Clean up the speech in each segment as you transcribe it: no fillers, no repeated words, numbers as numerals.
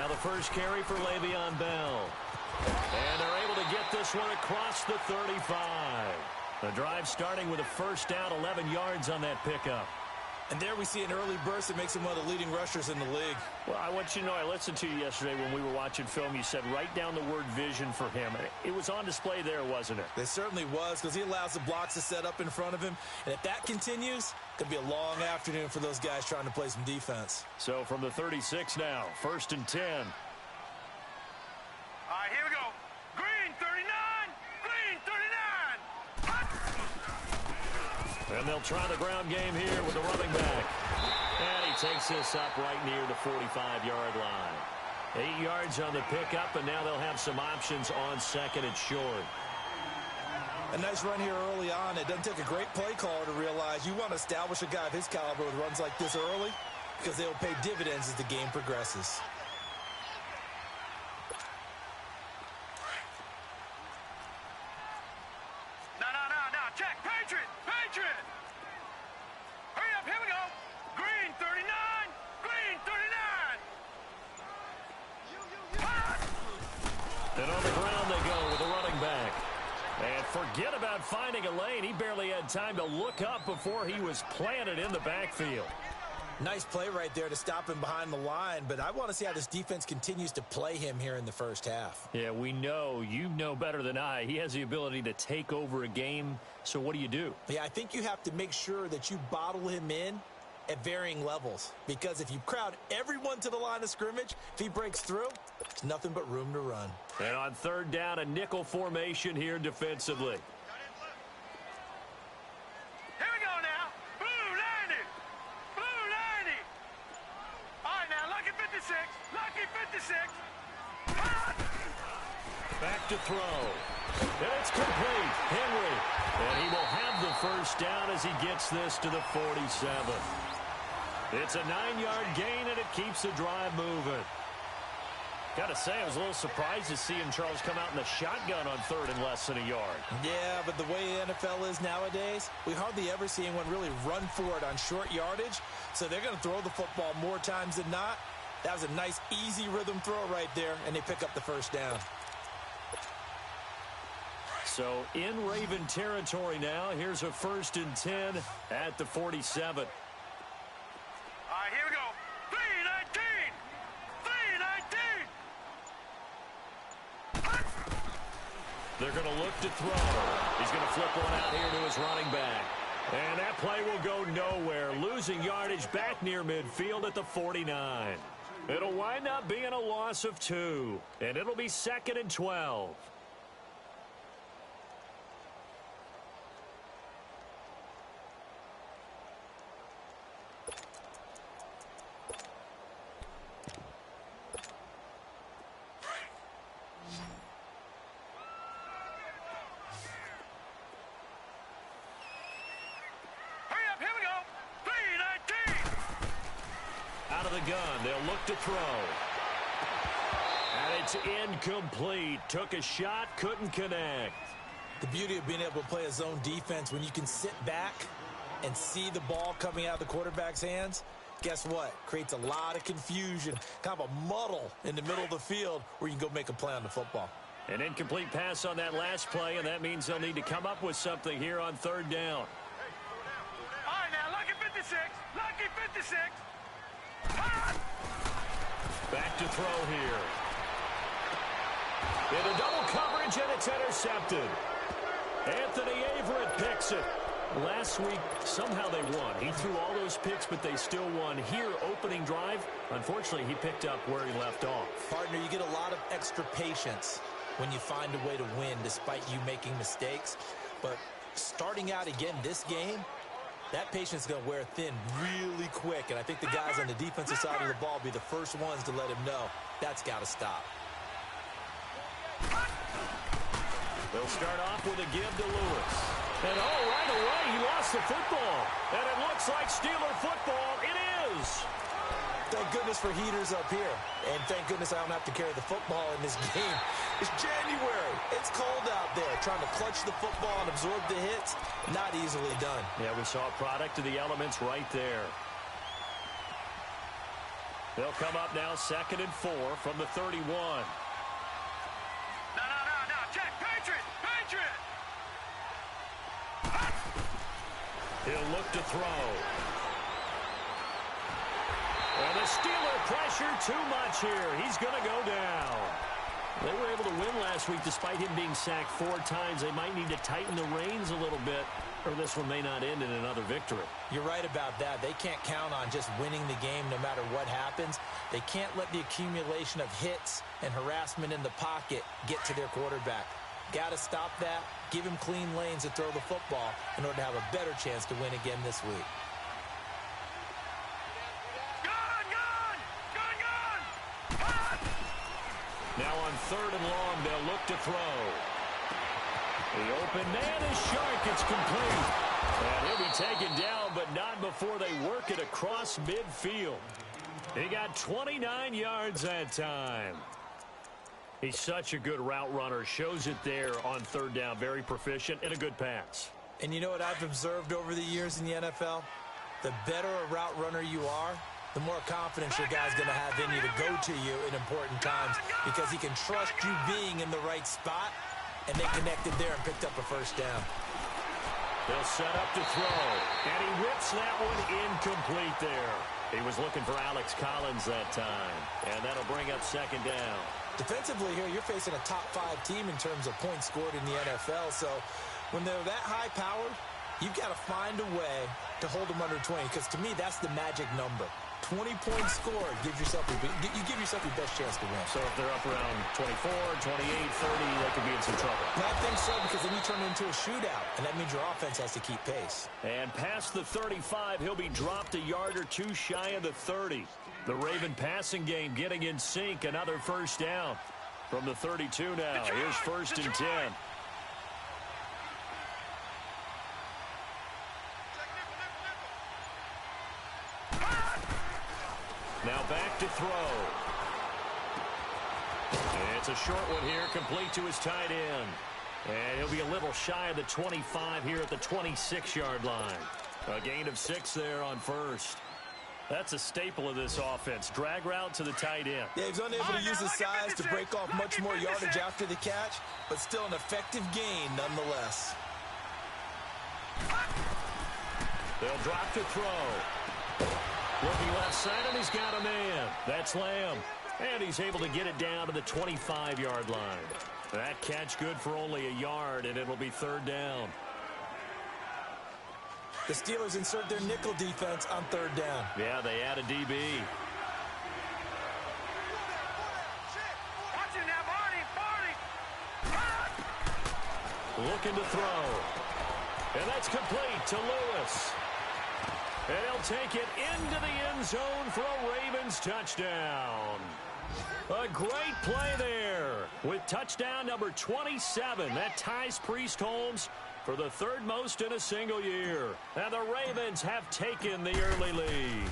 Now the first carry for Le'Veon Bell. And they're able to get this one across the 35. The drive starting with a first down, 11 yards on that pickup. And there we see an early burst that makes him one of the leading rushers in the league. Well, I want you to know, I listened to you yesterday when we were watching film. You said write down the word vision for him. It was on display there, wasn't it? It certainly was, because he allows the blocks to set up in front of him. And if that continues, it could be a long afternoon for those guys trying to play some defense. So from the 36 now, 1st and 10. All right, here we go. Green 39, green 39. And they'll try the ground game here with the running back. And he takes this up right near the 45-yard line. 8 yards on the pickup, and now they'll have some options on 2nd and short. A nice run here early on. It doesn't take a great play caller to realize you want to establish a guy of his caliber with runs like this early, because they will pay dividends as the game progresses. No, check. Patriot. Hurry up, here we go. Green 39, green 39. And on the ground they go with the running back. And forget about finding a lane. He barely had time to look up before he was planted in the backfield. Nice play right there to stop him behind the line, but I want to see how this defense continues to play him here in the first half. Yeah, we know. You know better than I. He has the ability to take over a game, so what do you do? Yeah, I think you have to make sure that you bottle him in at varying levels, because if you crowd everyone to the line of scrimmage, if he breaks through, there's nothing but room to run. And on 3rd down, a nickel formation here defensively. Here we go now. Blue 90. Blue 90. All right, now, lucky 56. Lucky 56. Back to throw. And it's complete. Henry. And he will have the first down as he gets this to the 47. It's a 9-yard gain, and it keeps the drive moving. Got to say, I was a little surprised to see him, Charles, come out in the shotgun on 3rd and less than a yard. Yeah, but the way the NFL is nowadays, we hardly ever see anyone really run for it on short yardage, so they're going to throw the football more times than not. That was a nice, easy rhythm throw right there, and they pick up the first down. So in Raven territory now, here's a 1st and 10 at the 47. All right, here we go. 319. 319. They're going to look to throw. He's going to flip one out here to his running back. And that play will go nowhere. Losing yardage back near midfield at the 49. It'll wind up being a loss of 2. And it'll be 2nd and 12. Out of the gun, they'll look to throw. And it's incomplete. Took a shot, couldn't connect. The beauty of being able to play a zone defense when you can sit back and see the ball coming out of the quarterback's hands, guess what? Creates a lot of confusion, kind of a muddle in the middle of the field where you can go make a play on the football. An incomplete pass on that last play, and that means they'll need to come up with something here on 3rd down. All right, now, lucky 56. Lucky 56. Back to throw here. Into double coverage, and it's intercepted. Anthony Averett picks it. Last week, somehow they won. He threw all those picks, but they still won. Here, opening drive, unfortunately, he picked up where he left off. Partner, you get a lot of extra patience when you find a way to win despite you making mistakes. But starting out again this game, that patience is going to wear thin really quick, and I think the guys on the defensive side of the ball will be the first ones to let him know that's got to stop. They'll start off with a give to Lewis. And right away, he lost the football. And it looks like Steeler football. It is. Thank goodness for heaters up here. And thank goodness I don't have to carry the football in this game. It's January. It's cold out there. Trying to clutch the football and absorb the hits, not easily done. Yeah, we saw a product of the elements right there. They'll come up now 2nd and 4 from the 31. No. Check. Patriot. He'll look to throw. And the Steeler pressure too much here. He's going to go down. They were able to win last week despite him being sacked 4 times. They might need to tighten the reins a little bit, or this one may not end in another victory. You're right about that. They can't count on just winning the game no matter what happens. They can't let the accumulation of hits and harassment in the pocket get to their quarterback. Got to stop that, give him clean lanes to throw the football in order to have a better chance to win again this week. Now on 3rd and long, they'll look to throw. The open man is Shark. It's complete. And he'll be taken down, but not before they work it across midfield. He got 29 yards that time. He's such a good route runner. Shows it there on 3rd down. Very proficient and a good pass. And you know what I've observed over the years in the NFL? The better a route runner you are, the more confidence your guy's going to have in you to go to you in important times because he can trust you being in the right spot, and they connected there and picked up a 1st down. They'll set up to throw, and he whips that one incomplete there. He was looking for Alex Collins that time, and that'll bring up 2nd down. Defensively here, you're facing a top 5 team in terms of points scored in the NFL, so when they're that high-powered, you've got to find a way to hold them under 20, because to me, that's the magic number. 20 points scored, you give yourself your best chance to win. So if they're up around 24, 28, 30, they could be in some trouble. I think so, because then you turn it into a shootout, and that means your offense has to keep pace. And past the 35, he'll be dropped a yard or 2 shy of the 30. The Raven passing game getting in sync, another 1st down. From the 32 now, here's 1st and 10. Now back to throw. It's a short one here, complete to his tight end. And he'll be a little shy of the 25 here at the 26-yard line. A gain of 6 there on 1st. That's a staple of this offense. Drag route to the tight end. Yeah, he's unable to use his size to break off much more yardage after the catch, but still an effective gain nonetheless. They'll drop to throw. Looking left side, and he's got a man. That's Lamb. And he's able to get it down to the 25-yard line. That catch good for only a yard, and it'll be 3rd down. The Steelers insert their nickel defense on 3rd down. Yeah, they add a DB. Watch it now, Barney. Looking to throw. And that's complete to Lewis. And he'll take it into the end zone for a Ravens touchdown. A great play there with touchdown number 27. That ties Priest Holmes for the 3rd most in a single year. And the Ravens have taken the early lead.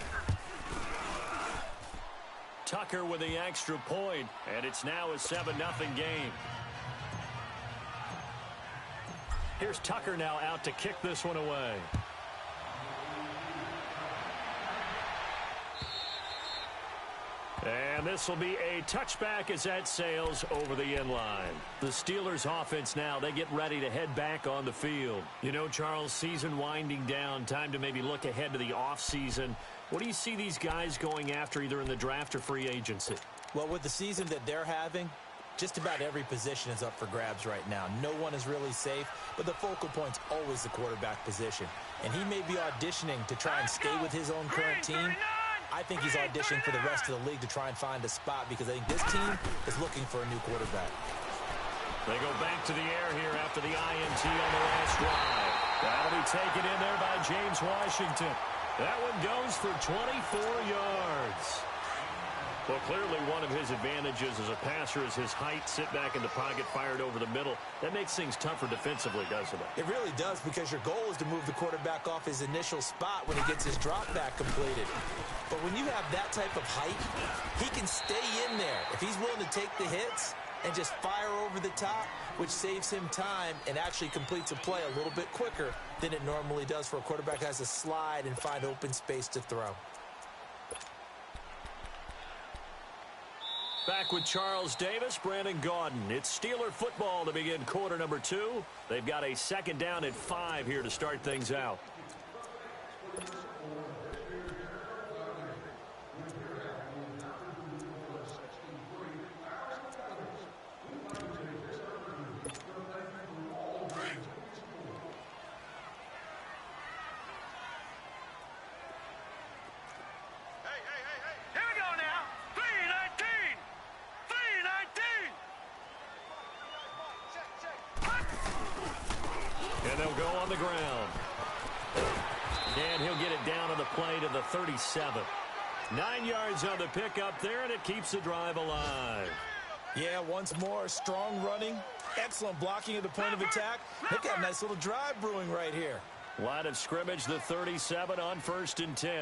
Tucker with the extra point, and it's now a 7-0 game. Here's Tucker now out to kick this one away. And this will be a touchback as that sails over the end line. The Steelers offense now, they get ready to head back on the field. You know, Charles, season winding down, time to maybe look ahead to the offseason. What do you see these guys going after either in the draft or free agency? Well, with the season that they're having, just about every position is up for grabs right now. No one is really safe, but the focal point's always the quarterback position. And he may be auditioning to try and stay with his own current team. I think he's auditioning for the rest of the league to try and find a spot because I think this team is looking for a new quarterback. They go back to the air here after the INT on the last drive. That'll be taken in there by James Washington. That one goes for 24 yards. Well, clearly one of his advantages as a passer is his height. Sit back in the pocket, fired over the middle. That makes things tougher defensively, doesn't it? It really does, because your goal is to move the quarterback off his initial spot when he gets his drop back completed. But when you have that type of height, he can stay in there. If he's willing to take the hits and just fire over the top, which saves him time and actually completes a play a little bit quicker than it normally does for a quarterback who has to slide and find open space to throw. Back with Charles Davis, Brandon Gaudin. It's Steeler football to begin quarter number 2. They've got a second down at 5 here to start things out. And they'll go on the ground. And he'll get it down on the play to the 37. 9 yards on the pickup there, and it keeps the drive alive. Yeah, once more, strong running, excellent blocking at the point of attack. They've got a nice little drive brewing right here. Line of scrimmage, the 37 on 1st and 10. You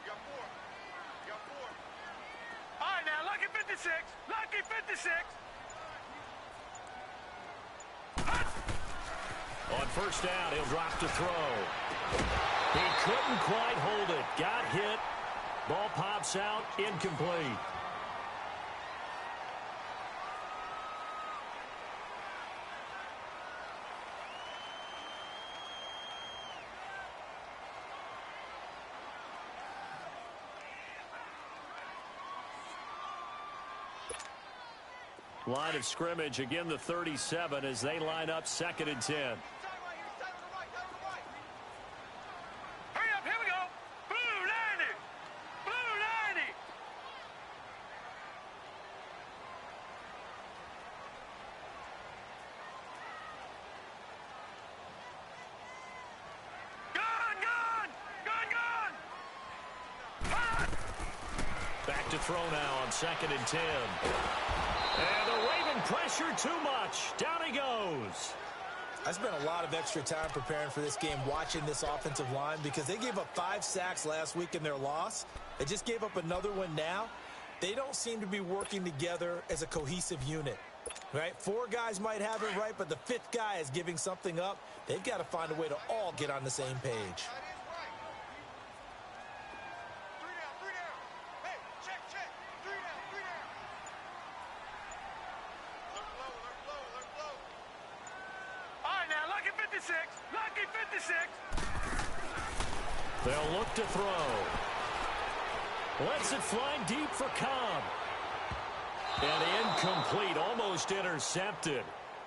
got 4. All right, now, lucky 56. Lucky 56. On 1st down, he'll drop to throw. He couldn't quite hold it. Got hit. Ball pops out, incomplete. Line of scrimmage, again the 37 as they line up 2nd and 10. Hurry up, here we go. Blue 90. Blue 90. Gun. Back to throw now on 2nd and 10. And the Raven pressure too much. Down he goes. I spent a lot of extra time preparing for this game, watching this offensive line, because they gave up 5 sacks last week in their loss. They just gave up another one now. They don't seem to be working together as a cohesive unit, right? 4 guys might have it right, but the 5th guy is giving something up. They've got to find a way to all get on the same page. Lucky 56. They'll look to throw. Lets it fly deep for Cobb. And incomplete, almost intercepted.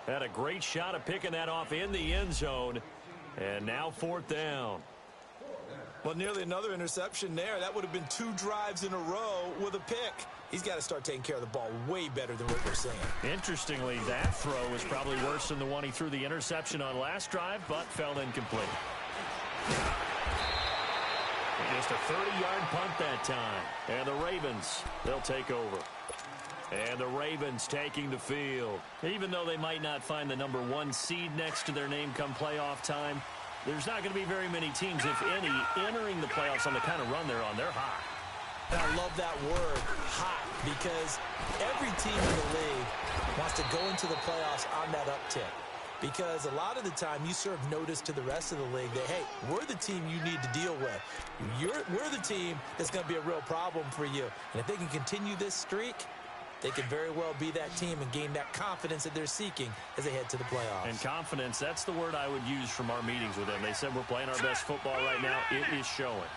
Had a great shot of picking that off in the end zone. And now 4th down. Well, nearly another interception there. That would have been 2 drives in a row with a pick. He's got to start taking care of the ball way better than what we're seeing. Interestingly, that throw was probably worse than the one he threw the interception on last drive, but fell incomplete. Just a 30-yard punt that time. And the Ravens, they'll take over. And the Ravens taking the field. Even though they might not find the number 1 seed next to their name come playoff time, there's not going to be very many teams, if any, entering the playoffs on the kind of run they're on. They're hot. And I love that word, hot, because every team in the league wants to go into the playoffs on that uptick. Because a lot of the time you serve notice to the rest of the league that, hey, we're the team you need to deal with. We're the team that's going to be a real problem for you. And if they can continue this streak, they could very well be that team and gain that confidence that they're seeking as they head to the playoffs. And confidence, that's the word I would use from our meetings with them. They said we're playing our best football right now. It is showing.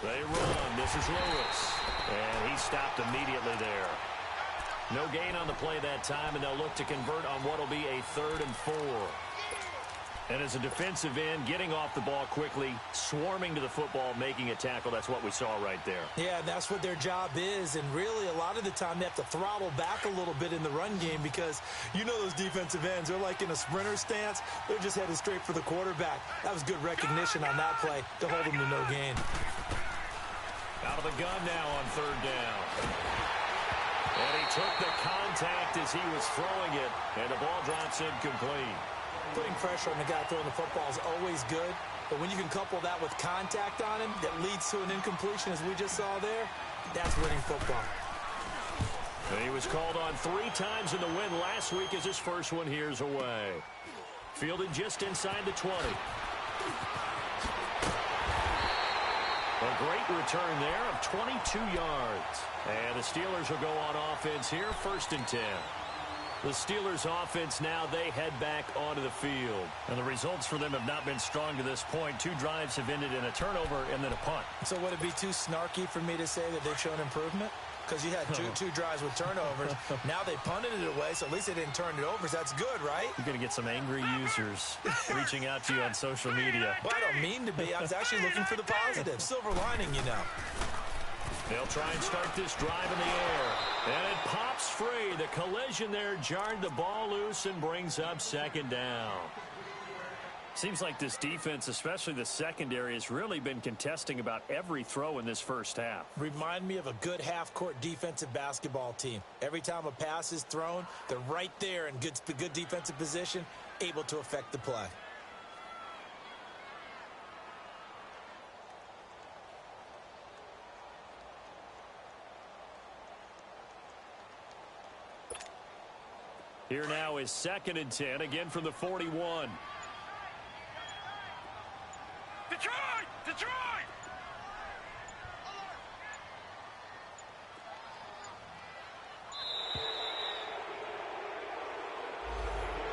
They run. This is Lewis. And he stopped immediately there. No gain on the play that time, and they'll look to convert on what will be a 3rd and 4. And as a defensive end, getting off the ball quickly, swarming to the football, making a tackle, that's what we saw right there. Yeah, and that's what their job is. And really, a lot of the time, they have to throttle back a little bit in the run game because you know those defensive ends, they're like in a sprinter stance. They're just headed straight for the quarterback. That was good recognition on that play to hold them to no gain. Out of the gun now on 3rd down. And he took the contact as he was throwing it, and the ball drops incomplete. Putting pressure on the guy throwing the football is always good, but when you can couple that with contact on him that leads to an incompletion, as we just saw there, that's winning football. And he was called on 3 times in the win last week as his first one here's away. Fielded just inside the 20. A great return there of 22 yards. And the Steelers will go on offense here, 1st and 10. The Steelers offense now, they head back onto the field. And the results for them have not been strong to this point. 2 drives have ended in a turnover and then a punt. So would it be too snarky for me to say that they've shown improvement? Because you had two drives with turnovers. Now they punted it away, so at least they didn't turn it over. So that's good, right? You're going to get some angry users reaching out to you on social media. Well, I don't mean to be. I was actually looking for the positive. Silver lining, you know. They'll try and start this drive in the air. And it pops free. The collision there jarred the ball loose and brings up 2nd down. Seems like this defense, especially the secondary, has really been contesting about every throw in this first half. Remind me of a good half-court defensive basketball team. Every time a pass is thrown, they're right there in good defensive position, able to affect the play. Here now is 2nd and 10, again from the 41. Detroit! Detroit!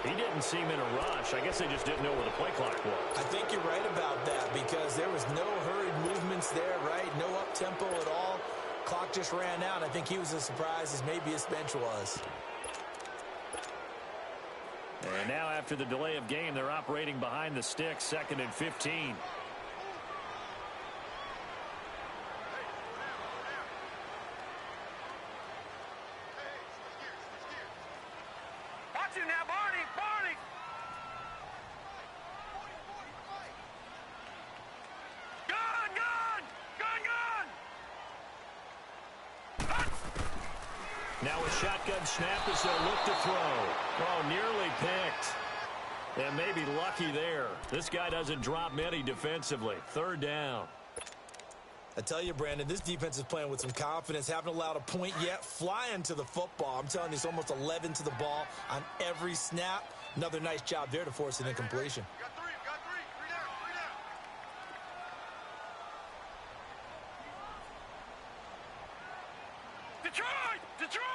He didn't seem in a rush. I guess they just didn't know where the play clock was. I think you're right about that because there was no hurried movements there, right? No up-tempo at all. Clock just ran out. I think he was as surprised as maybe his bench was. And now after the delay of game, they're operating behind the sticks, 2nd and 15. Watch him now, Barney! Barney! Gun! Gun! Gun! Gun! Now a shotgun snap as they'll look to throw. Oh, nearly picked. And maybe lucky there. This guy doesn't drop many defensively. 3rd down. I tell you, Brandon, this defense is playing with some confidence. Haven't allowed a point yet. Flying to the football. I'm telling you, it's almost 11 to the ball on every snap. Another nice job there to force an incompletion. Got three! Got three! Three down! Three down! Detroit! Detroit!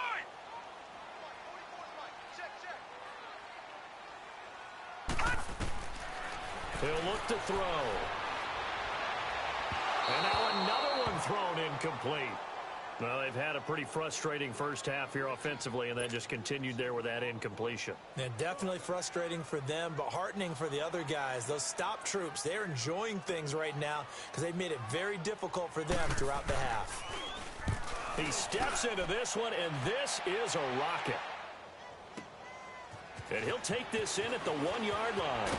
He'll look to throw. And now another one thrown incomplete. Well, they've had a pretty frustrating first half here offensively, and then just continued there with that incompletion. Yeah, definitely frustrating for them, but heartening for the other guys. Those stop troops, they're enjoying things right now because they've made it very difficult for them throughout the half. He steps into this one, and this is a rocket. And he'll take this in at the 1-yard line.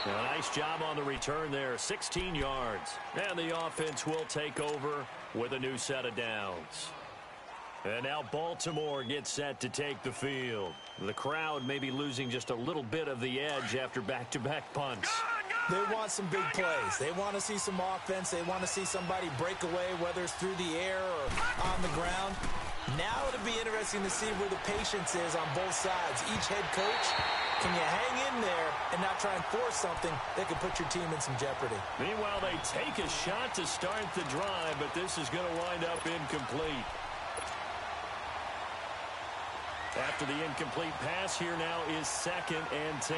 A nice job on the return there, 16 yards. And the offense will take over with a new set of downs. And now Baltimore gets set to take the field. The crowd may be losing just a little bit of the edge after back-to-back punts. They want some big plays. They want to see some offense. They want to see somebody break away, whether it's through the air or on the ground. Now it'll be interesting to see where the patience is on both sides. Each head coach, can you hang in there and not try and force something that could put your team in some jeopardy? Meanwhile, they take a shot to start the drive, but this is going to wind up incomplete. After the incomplete pass, here now is 2nd and 10.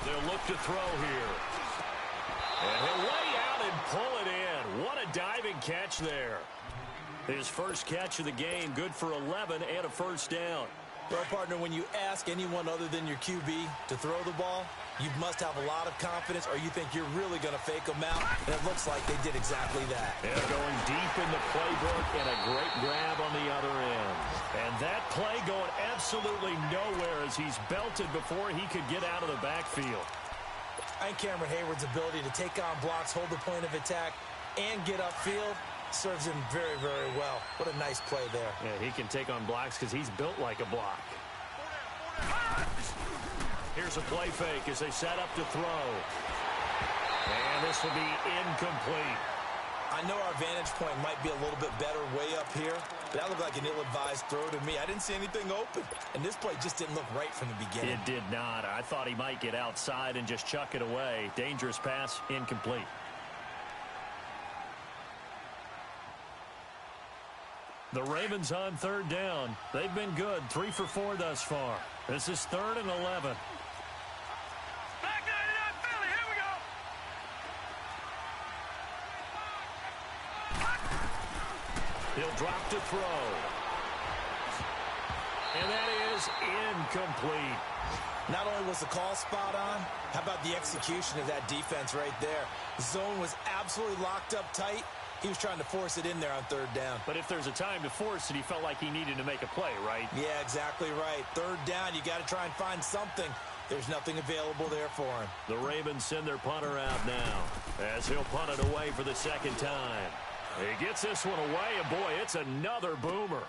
They'll look to throw here. And he'll lay out and pull it in. What a diving catch there. His first catch of the game, good for 11 and a first down. Well, partner, when you ask anyone other than your QB to throw the ball, you must have a lot of confidence or you think you're really going to fake them out. And it looks like they did exactly that. And going deep in the playbook and a great grab on the other end. And that play going absolutely nowhere as he's belted before he could get out of the backfield. And Cameron Hayward's ability to take on blocks, hold the point of attack, and get upfield serves him very, very well. What a nice play there. Yeah, he can take on blocks because he's built like a block. Here's a play fake as they set up to throw. And this will be incomplete. I know our vantage point might be a little bit better way up here, But that looked like an ill-advised throw to me. I didn't see anything open. And this play just didn't look right from the beginning. It did not. I thought he might get outside and just chuck it away. Dangerous pass, incomplete. The Ravens on third down. They've been good, 3 for 4 thus far. This is 3rd and 11. Back 99 Philly, here we go. He'll drop to throw. And that is incomplete. Not only was the call spot on, how about the execution of that defense right there? The zone was absolutely locked up tight. He was trying to force it in there on third down. But if there's a time to force it, he felt like he needed to make a play, right? Yeah, exactly right. Third down, you got to try and find something. There's nothing available there for him. The Ravens send their punter out now as he'll punt it away for the second time. He gets this one away, and boy, it's another boomer.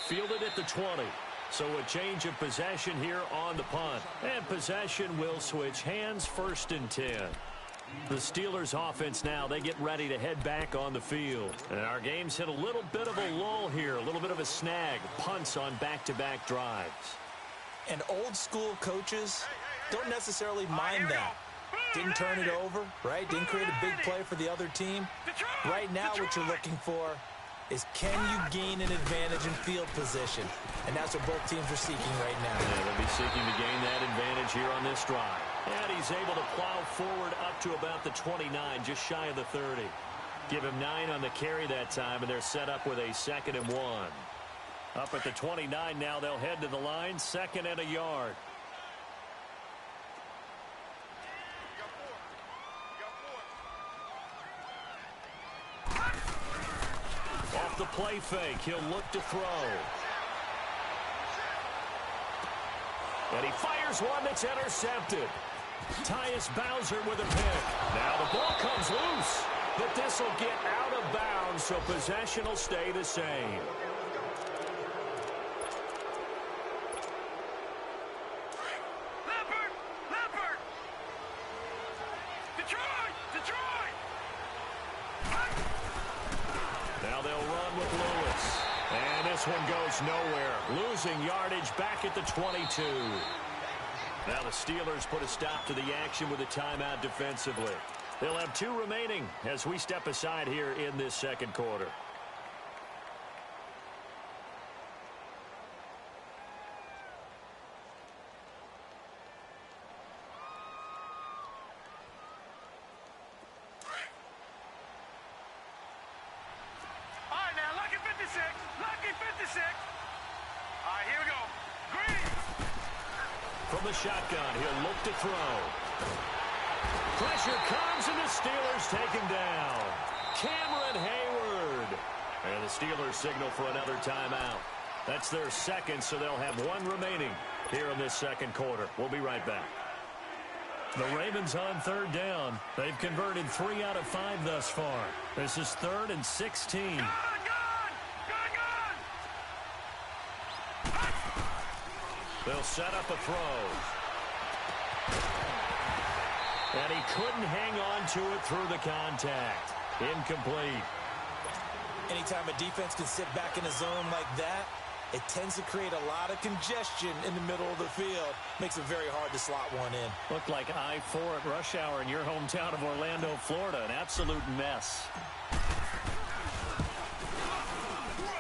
Fielded at the 20. So a change of possession here on the punt. And possession will switch hands, 1st and 10. The Steelers offense now, they get ready to head back on the field. And our game's hit a little bit of a lull here, a little bit of a snag. Punts on back-to-back drives. And old school coaches don't necessarily mind that. Didn't turn it over, right? Didn't create a big play for the other team. Right now what you're looking for is can you gain an advantage in field position? And that's what both teams are seeking right now. Yeah, they'll be seeking to gain that advantage here on this drive. And he's able to plow forward up to about the 29, just shy of the 30. Give him 9 on the carry that time, and they're set up with a 2nd and 1. Up at the 29 now, they'll head to the line, 2nd and a yard. Off the play fake, he'll look to throw. And he fires one that's intercepted. Tyus Bowser with a pick. Now the ball comes loose, but this will get out of bounds, so possession will stay the same. Leopard! Leopard! Detroit! Detroit! Now they'll run with Lewis. And this one goes nowhere. Losing yardage back at the 22. Now the Steelers put a stop to the action with a timeout defensively. They'll have 2 remaining as we step aside here in this second quarter. All right, now, lucky 56. Lucky 56. All right, here we go. Green. From the shotgun, he'll look to throw. Pressure comes, and the Steelers take him down. Cameron Hayward. And the Steelers signal for another timeout. That's their 2nd, so they'll have 1 remaining here in this second quarter. We'll be right back. The Ravens on third down. They've converted 3 out of 5 thus far. This is 3rd and 16. Gun! They'll set up a throw. And he couldn't hang on to it through the contact. Incomplete. Anytime a defense can sit back in a zone like that, it tends to create a lot of congestion in the middle of the field. Makes it very hard to slot one in. Looked like I-4 at rush hour in your hometown of Orlando, Florida. An absolute mess.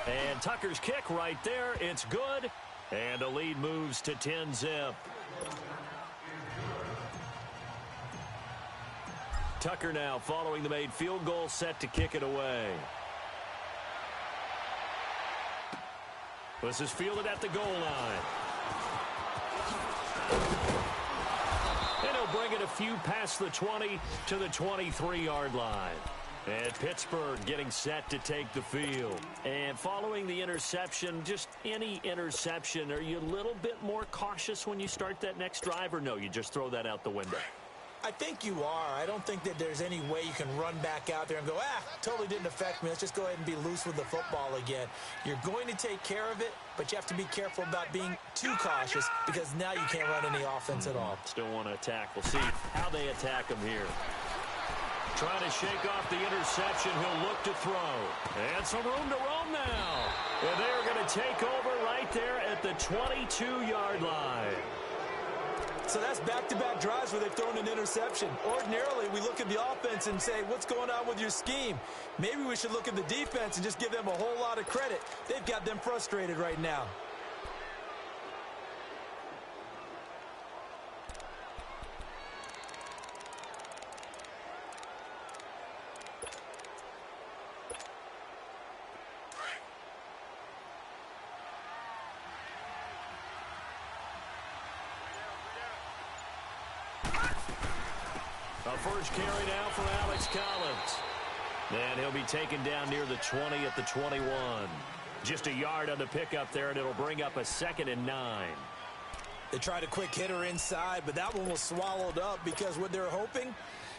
And Tucker's kick right there. It's good. And the lead moves to 10-zip. Tucker now following the made field goal, set to kick it away. This is fielded at the goal line. And he'll bring it a few past the 20 to the 23-yard line. And Pittsburgh getting set to take the field. And following the interception, just any interception, are you a little bit more cautious when you start that next drive, or no, you just throw that out the window? I think you are. I don't think that there's any way you can run back out there and go, totally didn't affect me. Let's just go ahead and be loose with the football again. You're going to take care of it, but you have to be careful about being too cautious because now you can't run any offense at all. Still want to attack. We'll see how they attack him here. Trying to shake off the interception. He'll look to throw. And some room to roam now. And they're going to take over right there at the 22-yard line. So that's back-to-back drives where they've thrown an interception. Ordinarily, we look at the offense and say, what's going on with your scheme? Maybe we should look at the defense and just give them a whole lot of credit. They've got them frustrated right now. A first carry now for Alex Collins. And he'll be taken down near the 20 at the 21. Just a yard on the pickup there, and it'll bring up a 2nd and 9. They tried a quick hitter inside, but that one was swallowed up because what they're hoping,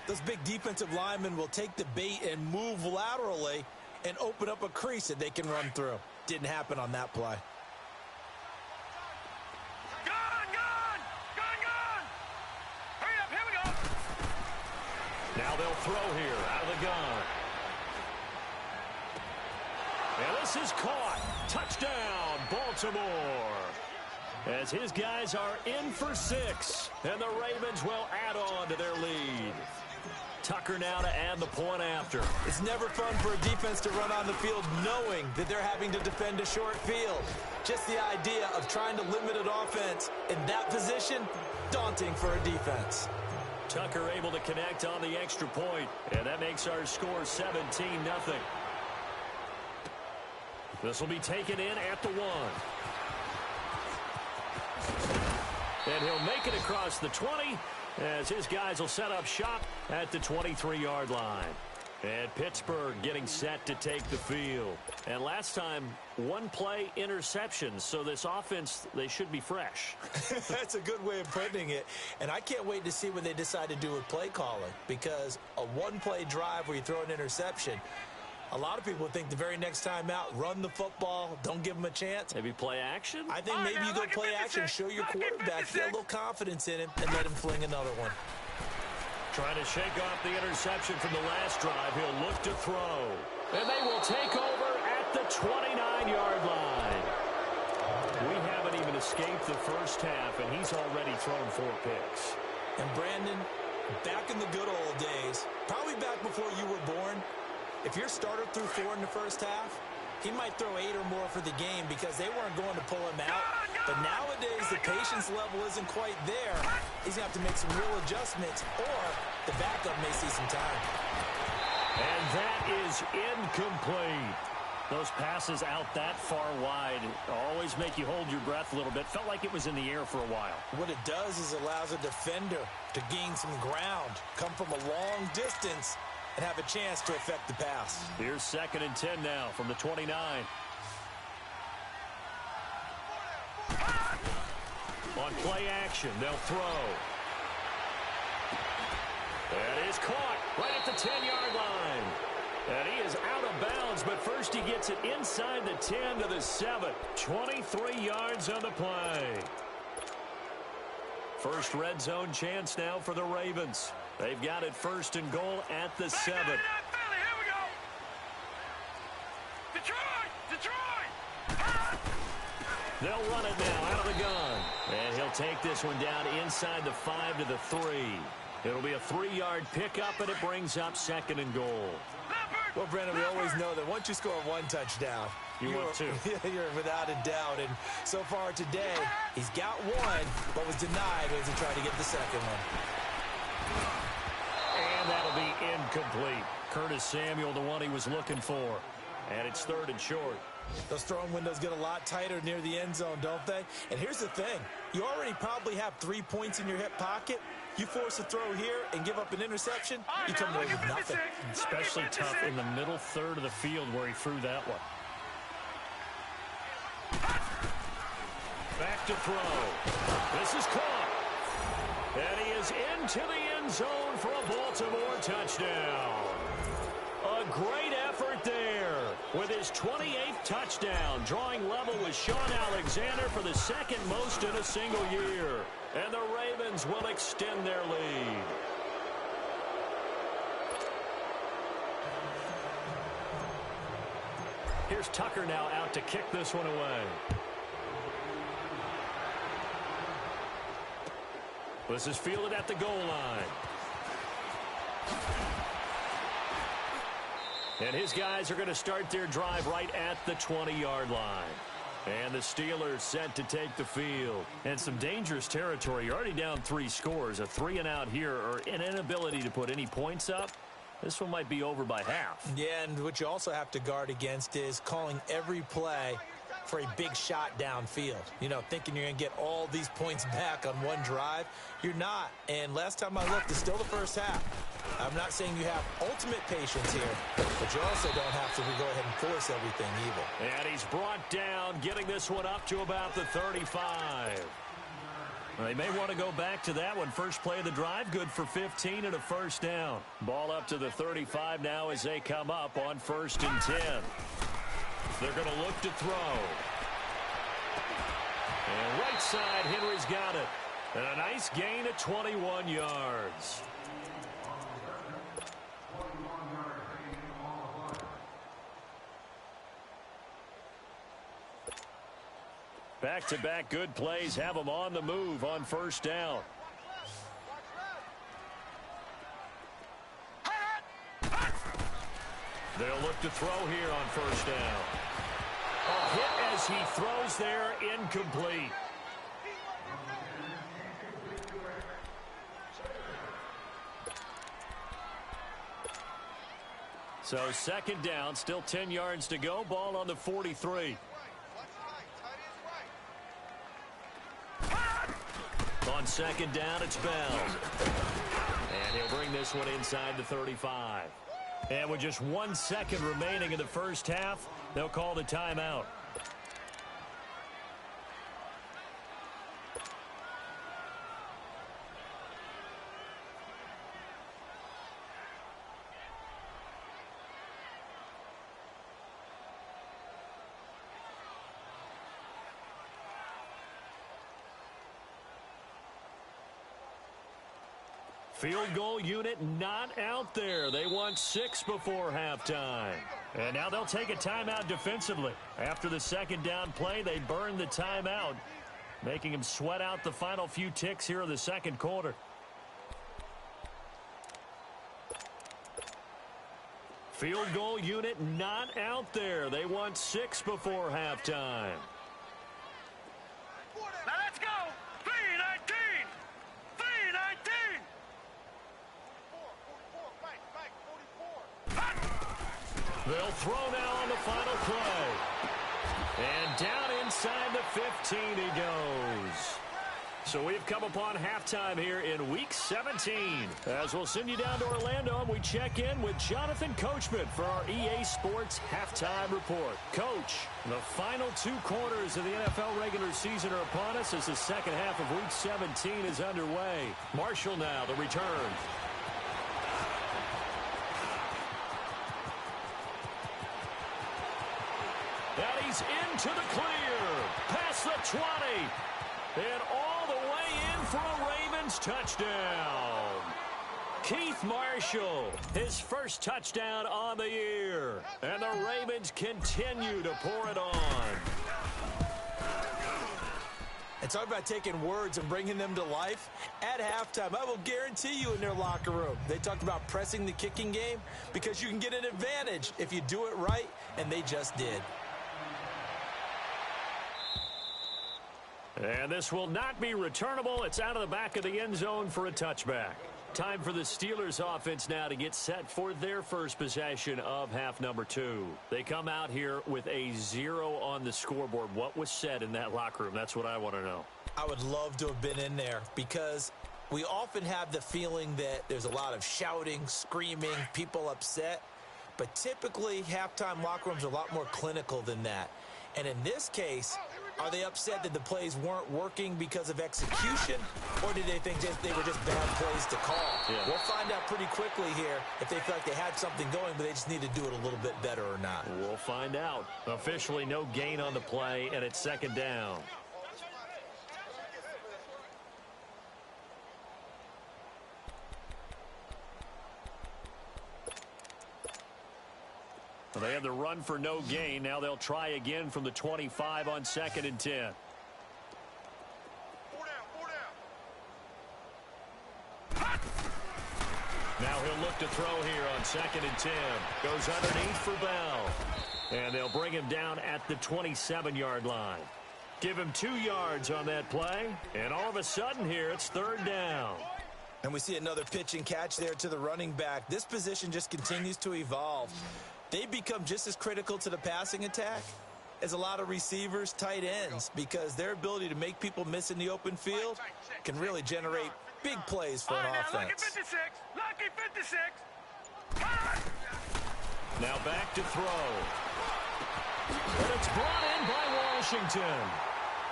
those big defensive linemen will take the bait and move laterally and open up a crease that they can run through. Didn't happen on that play. Now they'll throw here out of the gun. And this is caught. Touchdown, Baltimore. As his guys are in for 6. And the Ravens will add on to their lead. Tucker now to add the point after. It's never fun for a defense to run on the field knowing that they're having to defend a short field. Just the idea of trying to limit an offense in that position, daunting for a defense. Tucker able to connect on the extra point, and that makes our score 17-0. This will be taken in at the 1. And he'll make it across the 20 as his guys will set up shop at the 23-yard line. And Pittsburgh getting set to take the field. And last time, 1-play interceptions. So this offense, they should be fresh. That's a good way of putting it. And I can't wait to see what they decide to do with play calling. Because a 1-play drive where you throw an interception, a lot of people think the very next time out, run the football, don't give them a chance. Maybe play action? I think maybe you go play action, show your quarterback, get a little confidence in him, and let him fling another one. Trying to shake off the interception from the last drive. He'll look to throw. And they will take over at the 29-yard line. We haven't even escaped the first half, and he's already thrown 4 picks. And Brandon, back in the good old days, probably back before you were born, if your starter threw 4 in the first half, he might throw 8 or more for the game because they weren't going to pull him out. But nowadays, the patience level isn't quite there. He's going to have to make some real adjustments, or the backup may see some time. And that is incomplete. Those passes out that far wide always make you hold your breath a little bit. Felt like it was in the air for a while. What it does is allows a defender to gain some ground, come from a long distance, and have a chance to affect the pass. Here's 2nd and 10 now from the 29. On play action, they'll throw. That is caught right at the 10-yard line. And he is out of bounds, but first he gets it inside the 10 to the 7. 23 yards on the play. First red zone chance now for the Ravens. They've got it 1st and goal at the 7. Here we go. Detroit! They'll run it now out of the gun. And he'll take this one down inside the 5 to the 3. It'll be a 3-yard pickup, and it brings up 2nd and goal. Well, Brennan, we always know that once you score 1 touchdown, you're without a doubt. And so far today, he's got 1, but was denied as he tried to get the 2nd one. And that'll be incomplete. Curtis Samuel, the one he was looking for. And it's 3rd and short. Those throwing windows get a lot tighter near the end zone, don't they? And here's the thing. You already probably have 3 points in your hip pocket. You force a throw here and give up an interception, you come away with nothing. Especially tough in the middle third of the field where he threw that one. Back to throw. This is caught. And he is into the end zone for a Baltimore touchdown. A great effort there with his 28th touchdown, drawing level with Sean Alexander for the 2nd most in a single year. And the Ravens will extend their lead. Here's Tucker now out to kick this one away. This is fielded at the goal line. And his guys are going to start their drive right at the 20-yard line. And the Steelers set to take the field. And some dangerous territory. You're already down 3 scores. A 3-and-out here, or an inability to put any points up. This one might be over by half. Yeah, and what you also have to guard against is calling every play for a big shot downfield. You know, thinking you're going to get all these points back on one drive. You're not. And last time I looked, it's still the first half. I'm not saying you have ultimate patience here, but you also don't have to go ahead and force everything either. And he's brought down, getting this one up to about the 35. They may want to go back to that one. First play of the drive, good for 15 and a first down. Ball up to the 35 now as they come up on 1st and 10. They're going to look to throw. And right side, Henry's got it. And a nice gain of 21 yards. Back-to-back good plays have them on the move on 1st down. They'll look to throw here on 1st down. A hit as he throws there, incomplete. So 2nd down, still 10 yards to go. Ball on the 43. On 2nd down, it's Bell. And he'll bring this one inside the 35. And with just 1 second remaining in the first half, they'll call the timeout. Field goal unit not out there. They want 6 before halftime. And now they'll take a timeout defensively. After the 2nd down play, they burn the timeout, making them sweat out the final few ticks here in the 2nd quarter. Field goal unit not out there. They want 6 before halftime. Now let's go. 3-19. 3-19. They'll throw now on the final play. And down inside the 15 he goes. So we've come upon halftime here in Week 17. As we'll send you down to Orlando, and we check in with Jonathan Coachman for our EA Sports Halftime Report. Coach, the final 2 quarters of the NFL regular season are upon us as the 2nd half of Week 17 is underway. Marshall now, the return. And he's into the clear. Past the 20. And all the way in for a Ravens touchdown. Keith Marshall, his first touchdown on the year. And the Ravens continue to pour it on. And talk about taking words and bringing them to life. At halftime, I will guarantee you in their locker room, they talked about pressing the kicking game because you can get an advantage if you do it right, and they just did. And this will not be returnable. It's out of the back of the end zone for a touchback. Time for the Steelers offense now to get set for their first possession of half number 2. They come out here with a 0 on the scoreboard. What was said in that locker room? That's what I want to know. I would love to have been in there because we often have the feeling that there's a lot of shouting, screaming, people upset. But typically, halftime locker rooms are a lot more clinical than that. And in this case, are they upset that the plays weren't working because of execution, or did they think they were just bad plays to call? Yeah. We'll find out pretty quickly here if they feel like they had something going, but they just need to do it a little bit better or not. We'll find out. Officially no gain on the play, and it's 2nd down. Well, they had the run for no gain. Now they'll try again from the 25 on 2nd and 10. Now he'll look to throw here on 2nd and 10. Goes underneath for Bell. And they'll bring him down at the 27-yard line. Give him 2 yards on that play. And all of a sudden here, it's 3rd down. And we see another pitch and catch there to the running back. This position just continues to evolve. They become just as critical to the passing attack as a lot of receivers, tight ends, because their ability to make people miss in the open field can really generate big plays for an offense. Lucky 56. Lucky 56. Now back to throw. But it's brought in by Washington.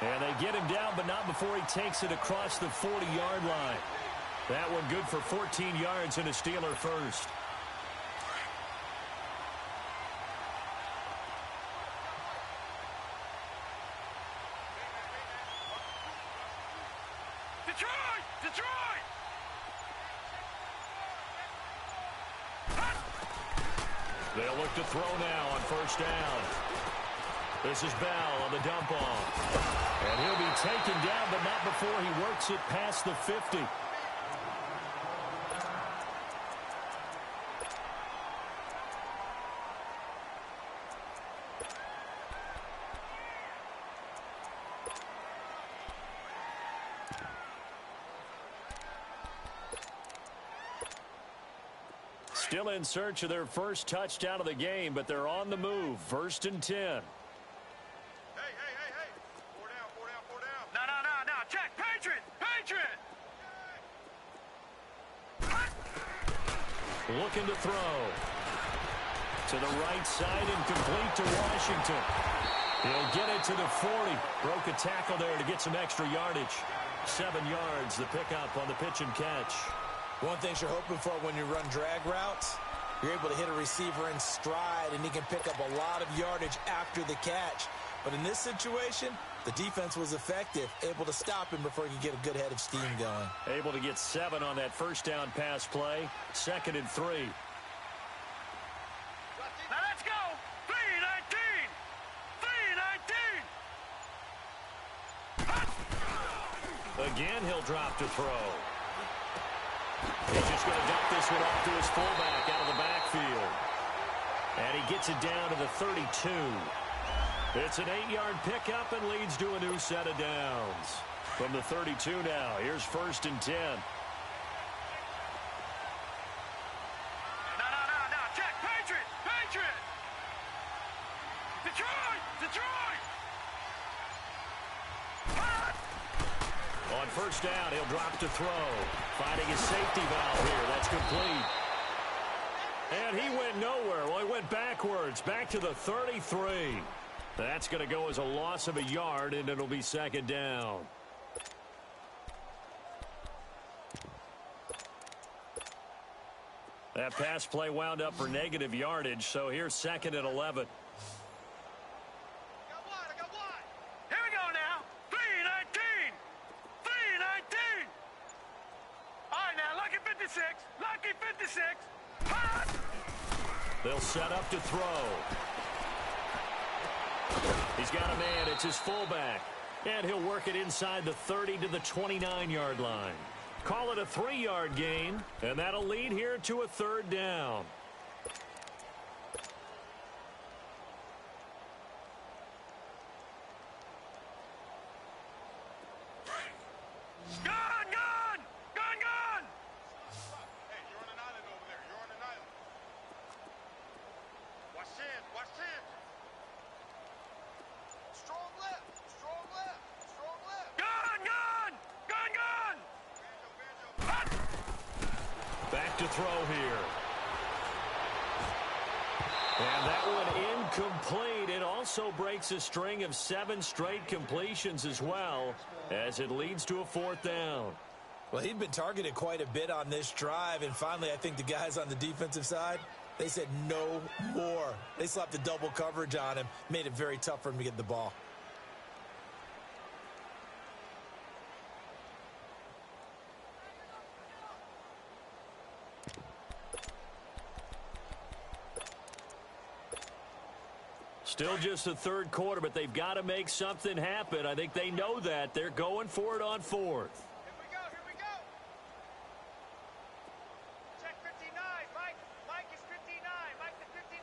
And they get him down, but not before he takes it across the 40-yard line. That one good for 14 yards and a Steeler first. Detroit! Detroit! They'll look to throw now on 1st down. This is Bell on the dump off. And he'll be taken down, but not before he works it past the 50. Still in search of their first touchdown of the game, but they're on the move. 1st and 10. Hey. 4 down. No. Check. Patriot. Looking to throw. To the right side and complete to Washington. He'll get it to the 40. Broke a tackle there to get some extra yardage. 7 yards, the pickup on the pitch and catch. One thing you're hoping for when you run drag routes, you're able to hit a receiver in stride, and he can pick up a lot of yardage after the catch. But in this situation, the defense was effective, able to stop him before he could get a good head of steam going. Able to get 7 on that 1st down pass play. 2nd and 3. Now let's go. 3-19. Again, he'll drop to throw. He's just going to dump this one off to his fullback out of the backfield. And he gets it down to the 32. It's an 8-yard pickup and leads to a new set of downs. From the 32 now, here's 1st and 10. No. Check. Patriot. Detroit. On 1st down, he'll drop to throw. Finding his safety valve here. That's complete. And he went nowhere. Well, he went backwards. Back to the 33. That's going to go as a loss of a yard, and it'll be 2nd down. That pass play wound up for negative yardage, so here's 2nd and 11. I got one. Here we go now. 3-19. All right, now, lucky 56. Lucky 56. They'll set up to throw. He's got a man. It's his fullback. And he'll work it inside the 30 to the 29-yard line. Call it a 3-yard gain, and that'll lead here to a 3rd down. Gone! Hey, you're on an island over there. You're on an island. Watch 10. Strong left. Gone! Back to throw here. And that one incomplete. It also breaks a string of 7 straight completions as well, as it leads to a 4th down. Well, he'd been targeted quite a bit on this drive, and finally I think the guys on the defensive side, they said no more. They slapped the double coverage on him, made it very tough for him to get the ball. Still just the third quarter, but they've got to make something happen. I think they know that. They're going for it on fourth. Here we go. Check 59. Mike is 59. Mike the 59.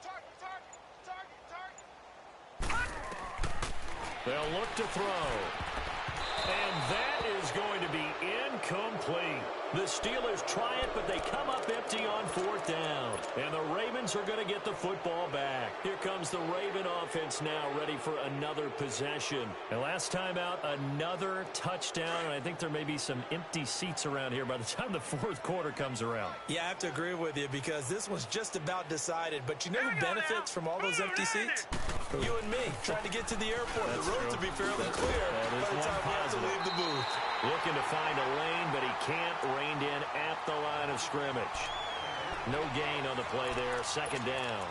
Target. They'll look to throw. And that is going to be incomplete. The Steelers try it, but they come up empty on fourth down. And the Ravens are going to get the football back. Here comes the Raven offense now, ready for another possession. And last time out, another touchdown. And I think there may be some empty seats around here by the time the fourth quarter comes around. Yeah, I have to agree with you because this one's just about decided. But you know who benefits from all those empty seats? You and me, trying to get to the airport. That's the road true. to be fairly clear by the time we have to leave the booth. Looking to find a lane, but he can't. Reined in at the line of scrimmage. No gain on the play there. Second down.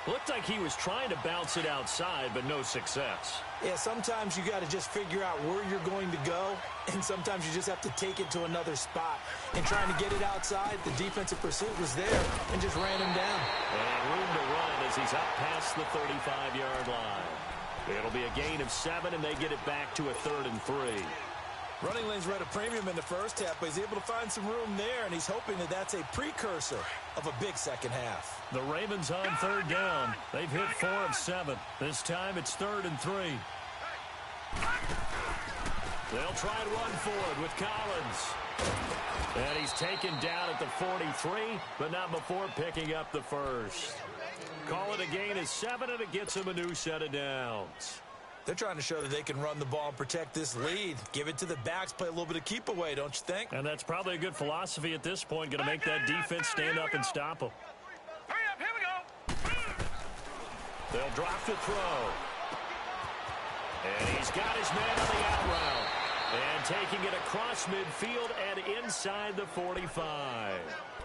Looked like he was trying to bounce it outside, but no success. Yeah, sometimes you got to just figure out where you're going to go, and sometimes you just have to take it to another spot. And trying to get it outside, the defensive pursuit was there and just ran him down. And room to run as he's up past the 35-yard line. It'll be a gain of 7, and they get it back to a 3rd and 3. Running lanes were at a premium in the first half, but he's able to find some room there, and he's hoping that that's a precursor of a big second half. The Ravens on 3rd down. They've hit 4 of 7. This time it's 3rd and 3. They'll try and run forward with Collins. And he's taken down at the 43, but not before picking up the first. Call it a gain of 7, and it gets him a new set of downs. They're trying to show that they can run the ball and protect this lead. Give it to the backs, play a little bit of keep away, don't you think? And that's probably a good philosophy at this point. Going to make that defense stand up and stop them. Hurry up, here we go. They'll drop to throw. And he's got his man on the out route. And taking it across midfield and inside the 45.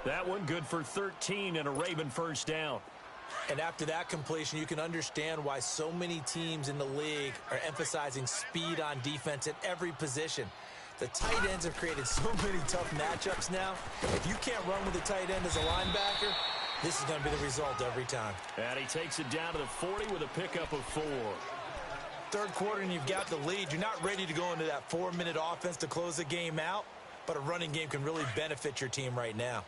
That one good for 13 and a Raven first down. And after that completion, you can understand why so many teams in the league are emphasizing speed on defense at every position. The tight ends have created so many tough matchups now. If you can't run with the tight end as a linebacker, this is going to be the result every time. And he takes it down to the 40 with a pickup of 4. Third quarter and you've got the lead. You're not ready to go into that 4-minute offense to close the game out, but a running game can really benefit your team right now.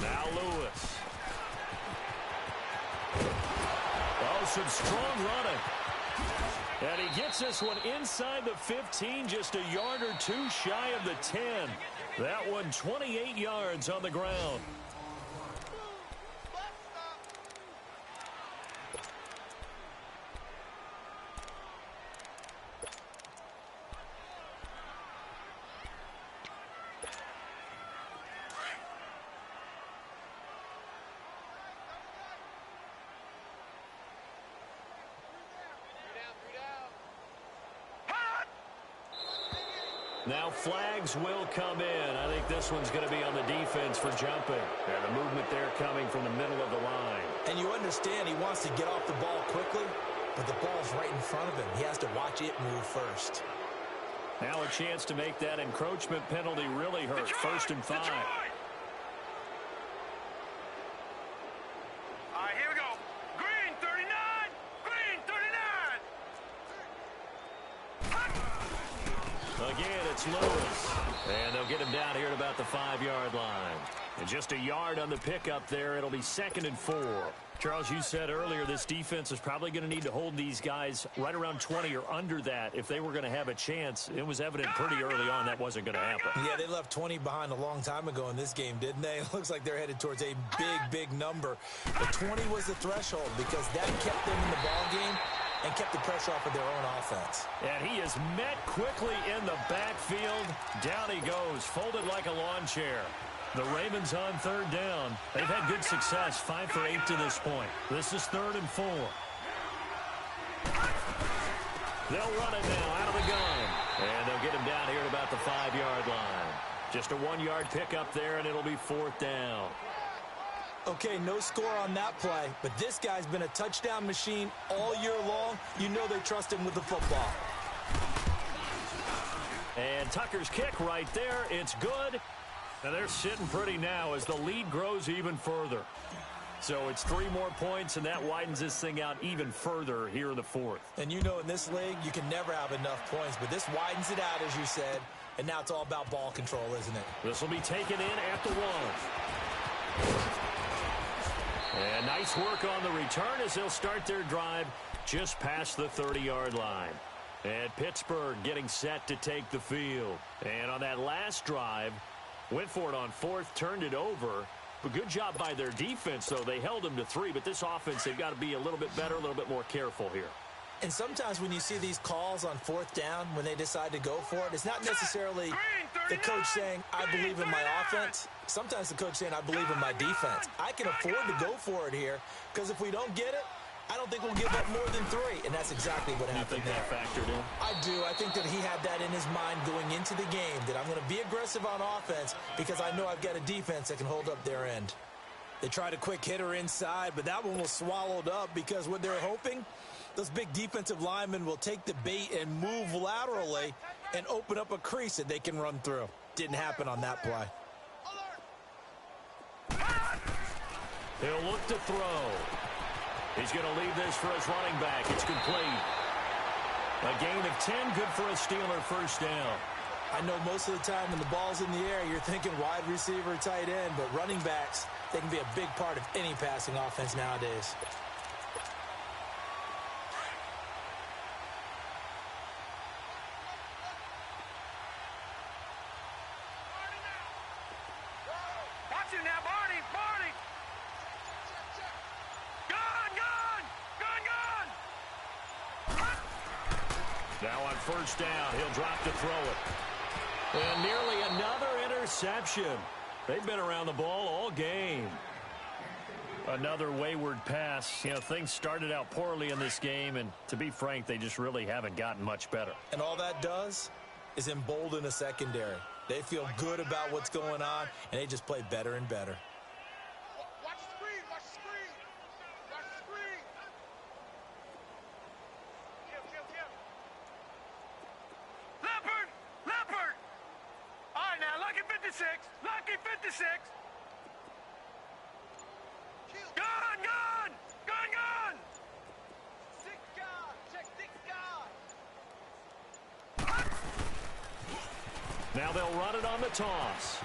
Now Lewis. Oh, some strong running. And he gets this one inside the 15, just a yard or two shy of the 10. That one 28 yards on the ground. Now flags will come in. I think this one's going to be on the defense for jumping. And the movement there coming from the middle of the line. And you understand he wants to get off the ball quickly, but the ball's right in front of him. He has to watch it move first. Now a chance to make that encroachment penalty really hurt. Detroit, 1st and 5. Detroit. All right, here we go. Green 39. Green 39. Again, it's Lewis. And they'll get him down here at about the 5-yard line. And just a yard on the pickup there. It'll be 2nd and 4. Charles, you said earlier this defense is probably going to need to hold these guys right around 20 or under that if they were going to have a chance. It was evident pretty early on that wasn't going to happen. Yeah, they left 20 behind a long time ago in this game, didn't they? It looks like they're headed towards a big, big number. But 20 was the threshold because that kept them in the ball game and kept the pressure off of their own offense. And he is met quickly in the backfield. Down he goes, folded like a lawn chair. The Ravens on 3rd down. They've had good success, 5 for 8 to this point. This is 3rd and 4. They'll run it now out of the gun. And they'll get him down here at about the 5-yard line. Just a 1-yard pickup there, and it'll be 4th down. Okay, no score on that play, but this guy's been a touchdown machine all year long. You know they trust him with the football. And Tucker's kick right there. It's good. And they're sitting pretty now as the lead grows even further. So it's 3 more points, and that widens this thing out even further here in the fourth. And you know in this league, you can never have enough points, but this widens it out, as you said, and now it's all about ball control, isn't it? This will be taken in at the 1. And nice work on the return as they'll start their drive just past the 30-yard line. And Pittsburgh getting set to take the field. And on that last drive, went for it on 4th, turned it over. But good job by their defense, though. They held them to 3, but this offense, they've got to be a little bit better, a little bit more careful here. And sometimes when you see these calls on 4th down, when they decide to go for it, it's not necessarily the coach saying, I believe in my offense. Sometimes the coach saying, I believe in my defense. I can afford to go for it here, because if we don't get it, I don't think we'll give up more than 3, and that's exactly what happened there. You think that factored in? I do. I think that he had that in his mind going into the game, that I'm going to be aggressive on offense because I know I've got a defense that can hold up their end. They tried a quick hitter inside, but that one was swallowed up because what they're hoping, those big defensive linemen will take the bait and move laterally and open up a crease that they can run through. Didn't happen on that play. He'll look to throw. He's going to leave this for his running back. It's complete. A gain of 10, good for a Steeler first down. I know most of the time when the ball's in the air, you're thinking wide receiver, tight end, but running backs, they can be a big part of any passing offense nowadays. Watch him now, Barney! Barney! Gone! Now on first down, he'll drop to throw it. And nearly another interception. They've been around the ball all game. Another wayward pass. You know, things started out poorly in this game, and to be frank, they just really haven't gotten much better. And all that does is embolden a secondary. They feel good about what's going on, and they just play better and better. Watch the screen, watch the screen. Watch the screen. Kim. Leopard! All right, now, lucky 56. Lucky 56. Gone! Six guard, check 6 guard. Now they'll run it on the toss.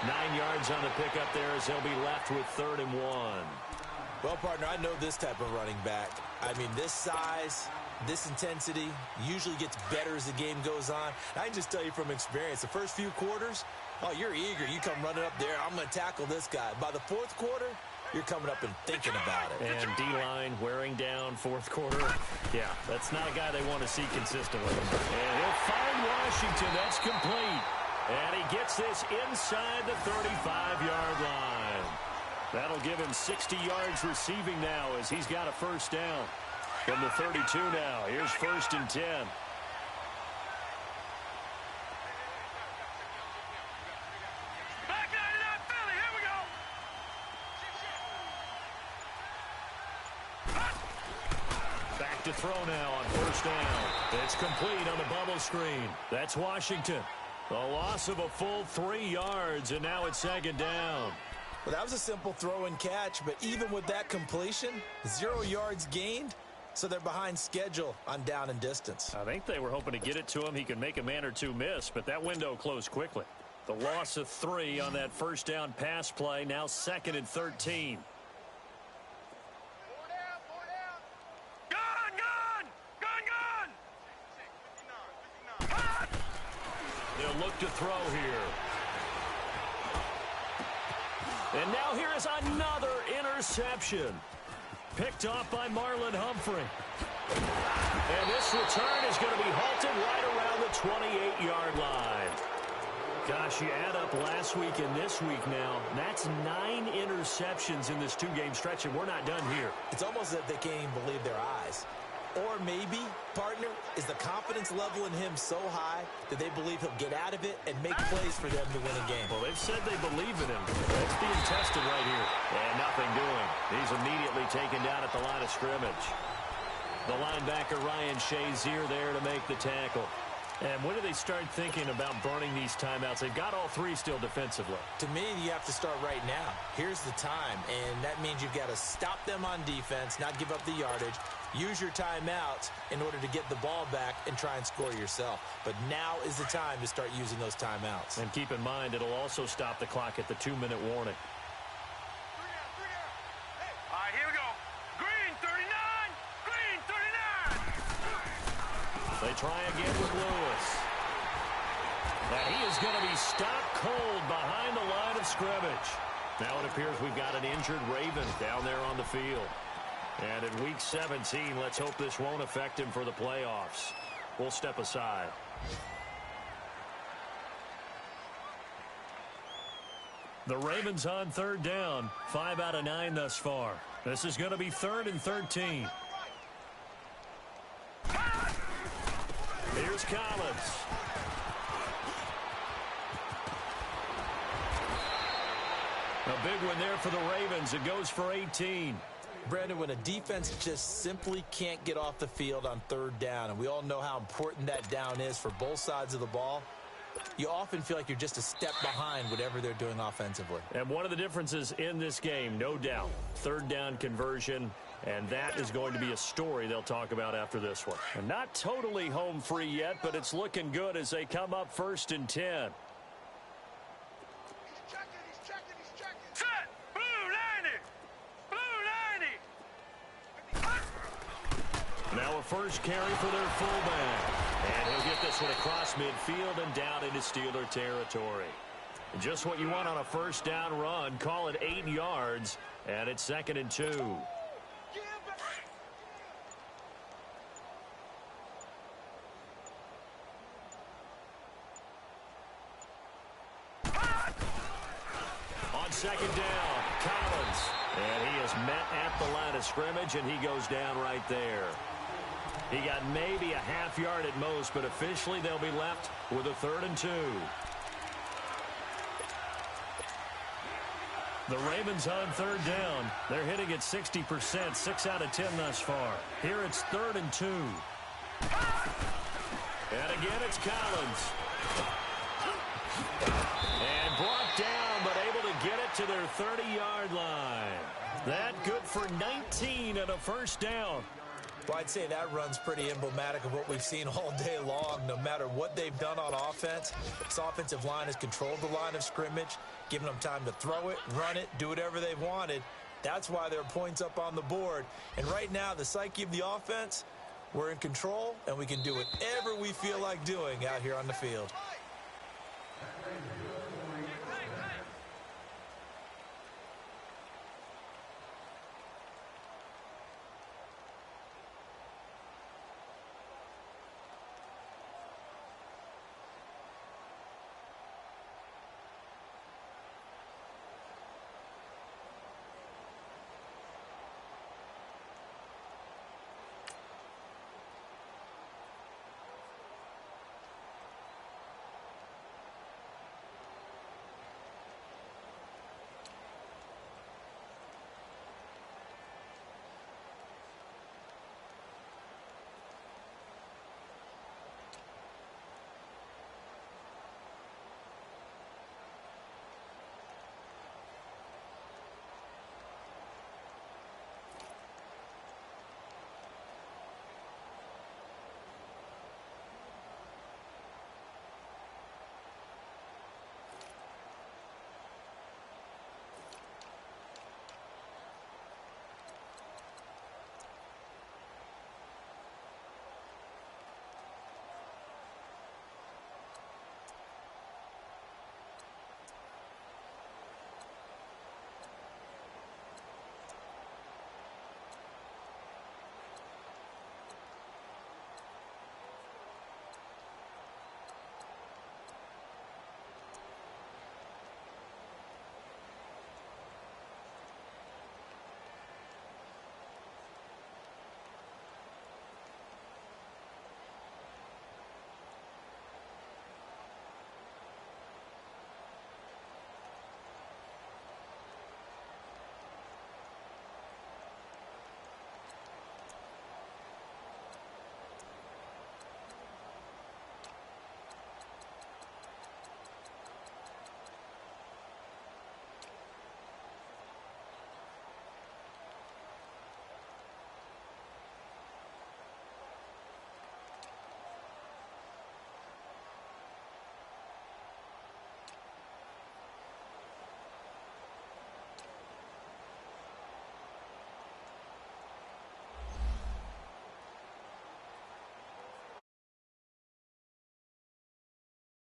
9 yards on the pickup there as they'll be left with 3rd and 1. Well, partner, I know this type of running back. I mean, this size, this intensity usually gets better as the game goes on. I can just tell you from experience, the first few quarters, oh, you're eager. You come running up there, I'm going to tackle this guy. By the 4th quarter, you're coming up and thinking about it. And D-line wearing down 4th quarter. Yeah, that's not a guy they want to see consistently. And he'll find Washington. That's complete. And he gets this inside the 35-yard line. That'll give him 60 yards receiving now as he's got a first down. From the 32 now. Here's 1st and 10. Back 99 Philly, here we go. Back to throw now on first down. It's complete on the bubble screen. That's Washington. The loss of a full 3 yards, and now it's 2nd down. Well, that was a simple throw and catch, but even with that completion, 0 yards gained, so they're behind schedule on down and distance. I think they were hoping to get it to him. He could make a man or two miss, but that window closed quickly. The loss of 3 on that first down pass play, now 2nd and 13. They'll look to throw here. And now here is another interception. Picked off by Marlon Humphrey. And this return is going to be halted right around the 28-yard line. Gosh, you add up last week and this week now. That's 9 interceptions in this 2-game stretch, and we're not done here. It's almost as if they can't even believe their eyes. Or maybe, partner, is the confidence level in him so high that they believe he'll get out of it and make plays for them to win a game. Well, they've said they believe in him. That's being tested right here. And nothing doing. He's immediately taken down at the line of scrimmage. The linebacker Ryan Shazier there to make the tackle. And when do they start thinking about burning these timeouts? They've got all three still defensively. To me, you have to start right now. Here's the time, and that means you've got to stop them on defense, not give up the yardage, use your timeouts in order to get the ball back and try and score yourself. But now is the time to start using those timeouts. And keep in mind, it'll also stop the clock at the 2-minute warning. All right, here we go. Green 39. Green 39. They try again with Lewis. And he is going to be stopped cold behind the line of scrimmage. Now it appears we've got an injured Raven down there on the field. And in Week 17, let's hope this won't affect him for the playoffs. We'll step aside. The Ravens on third down. 5 out of 9 thus far. This is going to be 3rd and 13. Here's Collins. A big one there for the Ravens. It goes for 18. Brandon, when a defense just simply can't get off the field on third down, and we all know how important that down is for both sides of the ball, you often feel like you're just a step behind whatever they're doing offensively. And one of the differences in this game, no doubt, third down conversion, and that is going to be a story they'll talk about after this one. And not totally home free yet, but it's looking good as they come up 1st and 10. He's checking. Set. Blue 90. Blue 90. Now a first carry for their fullback. And he'll get this one across midfield and down into Steeler territory. Just what you want on a first down run. Call it 8 yards, and it's 2nd and 2. On 2nd down, Collins. And he is met at the line of scrimmage, and he goes down right there. He got maybe a half yard at most, but officially they'll be left with a 3rd and 2. The Ravens on third down. They're hitting at 60%, 6 out of 10 thus far. Here it's 3rd and 2. And again it's Collins. And brought down, but able to get it to their 30-yard line. That good for 19 and a first down. Well, I'd say that run's pretty emblematic of what we've seen all day long. No matter what they've done on offense, this offensive line has controlled the line of scrimmage, given them time to throw it, run it, do whatever they've wanted. That's why there are points up on the board. And right now, the psyche of the offense, we're in control, and we can do whatever we feel like doing out here on the field.